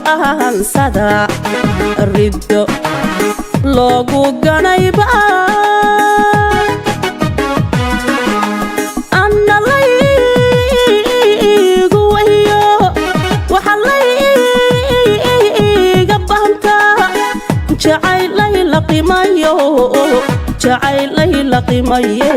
qaansada riddo loogu ganayba anna laygu wahiyo waxa layga bahanta jacaylay la qimayo jacaylay la qimaye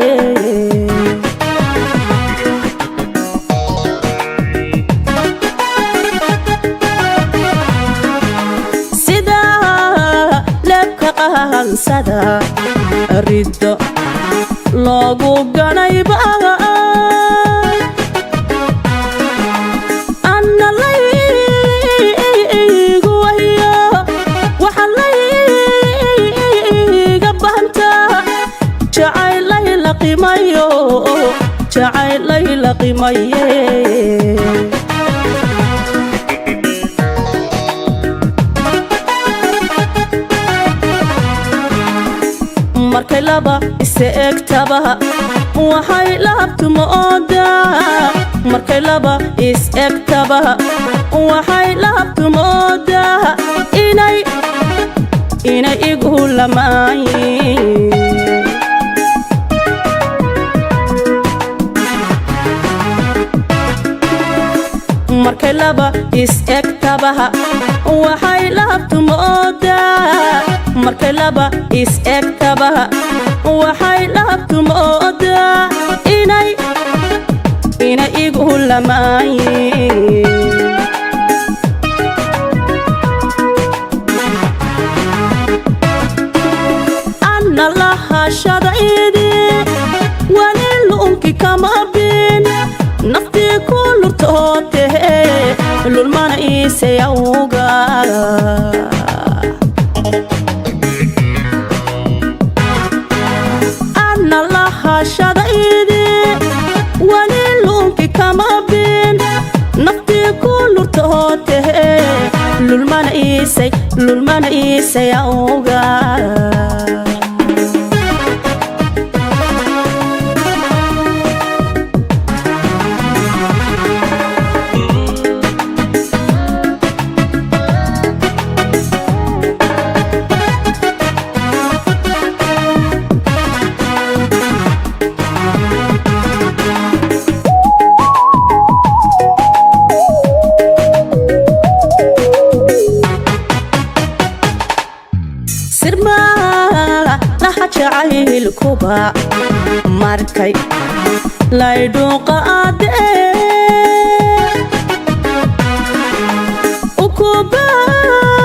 qaansada riddo loogu ganayba anna laygu wahiyo waxa layga bahanta jacaylay la qimayo jacaylay la qimaye markay laba is-eegtaba waxay laabtuma oodaa markay laba is-eegtaba waxay laabtuma oodaa inay igu lamaayin markay laba is-eegtaba waxay laabtuma oodaa markay laba is-eegtaba waxay laabtuma oodaa inay igu lamaayin anna lahashadaydii wali lu'unki kama bin naftii ku lurtootehe lulmana iisayawga lahashadaydii wali lu'unki kama bin naftii ku lurtootehe lulmana iisayawga jacaylkuba markay laydhuuqaadee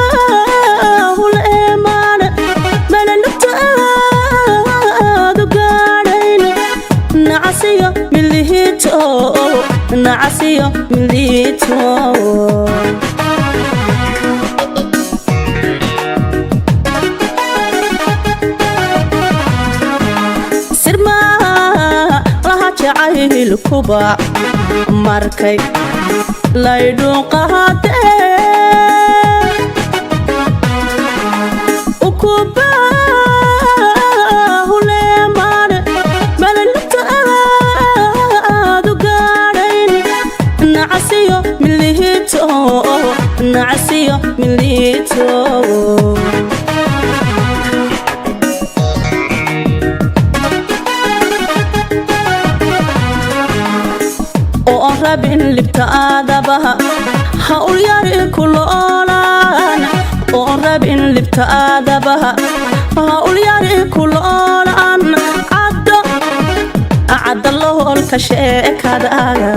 ukubahul eemaan malalugtaadu gaadhayn nacasiyo milihiito jacaylkuba markay laydhuuqaadee ukubahul eemaan malalugtaadu gaadhayn nacasiyo milihiito rabin libtaadaba ha ulyari kuloolan oo rabin libtaadaba ha ulyari kuloolan cadda loolka sheekadaaga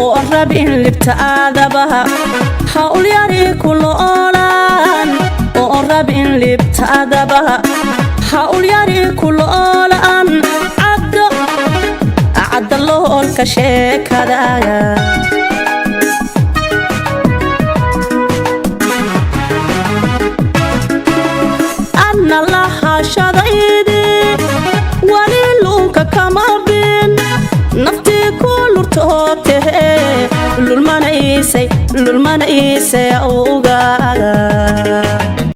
oo rabin libtaadaba ha ulyari kuloolan oo rabin libtaadaba haul yari kuloolan cadda loolka sheekadaaga anna lahashadaydii wali lu'unka kama bin naftii ku lurtootehe lulmana iisay awgaaga